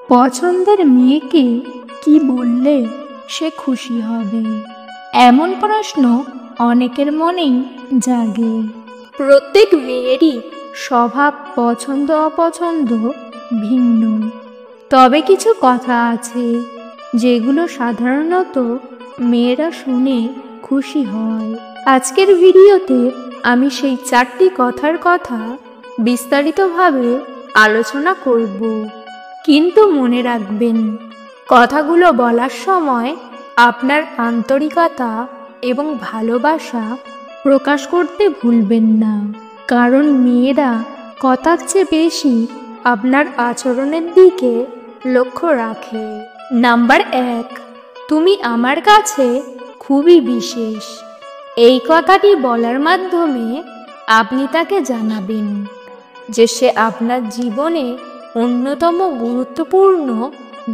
পছন্দের মেয়েকে কি বললে সে খুশি হবে, এমন প্রশ্ন অনেকের মনেই জাগে। প্রত্যেক মেয়েরই স্বভাব, পছন্দ অপছন্দ ভিন্ন। তবে কিছু কথা আছে যেগুলো সাধারণত মেয়েরা শুনে খুশি হয়। আজকের ভিডিওতে আমি সেই 4টি কথার কথা বিস্তারিতভাবে আলোচনা করব। কিন্তু মনে রাখবেন, কথাগুলো বলার সময় আপনার আন্তরিকতা এবং ভালোবাসা প্রকাশ করতে ভুলবেন না, কারণ মেয়েরা কথার চেয়ে বেশি আপনার আচরণের দিকে লক্ষ্য রাখে। নাম্বার 1, তুমি আমার কাছে খুবই বিশেষ। এই কথাটি বলার মাধ্যমে আপনি তাকে জানাবেন যে সে আপনার জীবনে অন্যতম গুরুত্বপূর্ণ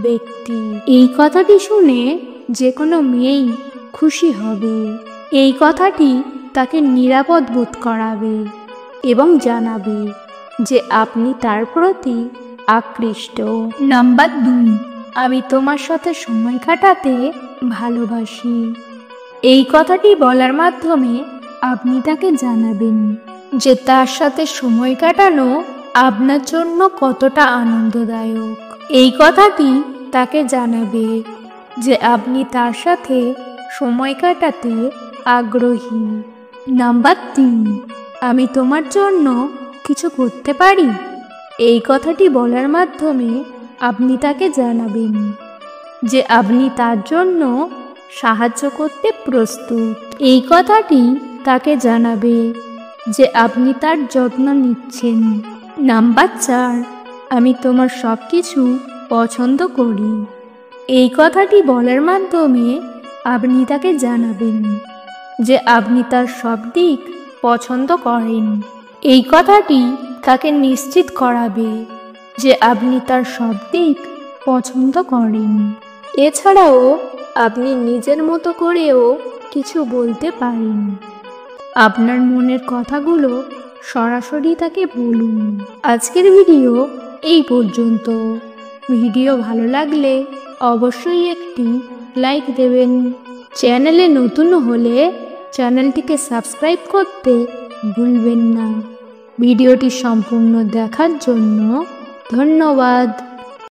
ব্যক্তি। এই কথাটি শুনে যে কোনো মেয়েই খুশি হবে। এই কথাটি তাকে নিরাপদ বোধ করাবে এবং জানাবে যে আপনি তার প্রতি আকৃষ্ট। নাম্বার 2, আমি তোমার সাথে সময় কাটাতে ভালোবাসি। এই কথাটি বলার মাধ্যমে আপনি তাকে জানাবেন যে তার সাথে সময় কাটানো আপনার জন্য কতটা আনন্দদায়ক। এই কথাটি তাকে জানাবে যে আপনি তার সাথে সময় কাটাতে আগ্রহী। নাম্বার 3, আমি তোমার জন্য কিছু করতে পারি। এই কথাটি বলার মাধ্যমে আপনি তাকে জানাবেন যে আপনি তার জন্য সাহায্য করতে প্রস্তুত। এই কথাটি তাকে জানাবে যে আপনি তার যত্ন নিচ্ছেন। নাম্বার 4, আমি তোমার সব কিছু পছন্দ করি। এই কথাটি বলার মাধ্যমে আপনি তাকে জানাবেন যে আপনি তার সব দিক পছন্দ করেন। এই কথাটি তাকে নিশ্চিত করাবে যে আপনি তার সব দিক পছন্দ করেন। এছাড়াও আপনি নিজের মতো করেও কিছু বলতে পারেন। আপনার মনের কথাগুলো সরাসরি তাকে বলুন। আজকের ভিডিও এই পর্যন্ত। ভিডিও ভালো লাগলে অবশ্যই একটি লাইক দেবেন। চ্যানেলে নতুন হলে চ্যানেলটিকে সাবস্ক্রাইব করতে ভুলবেন না। ভিডিওটি সম্পূর্ণ দেখার জন্য ধন্যবাদ।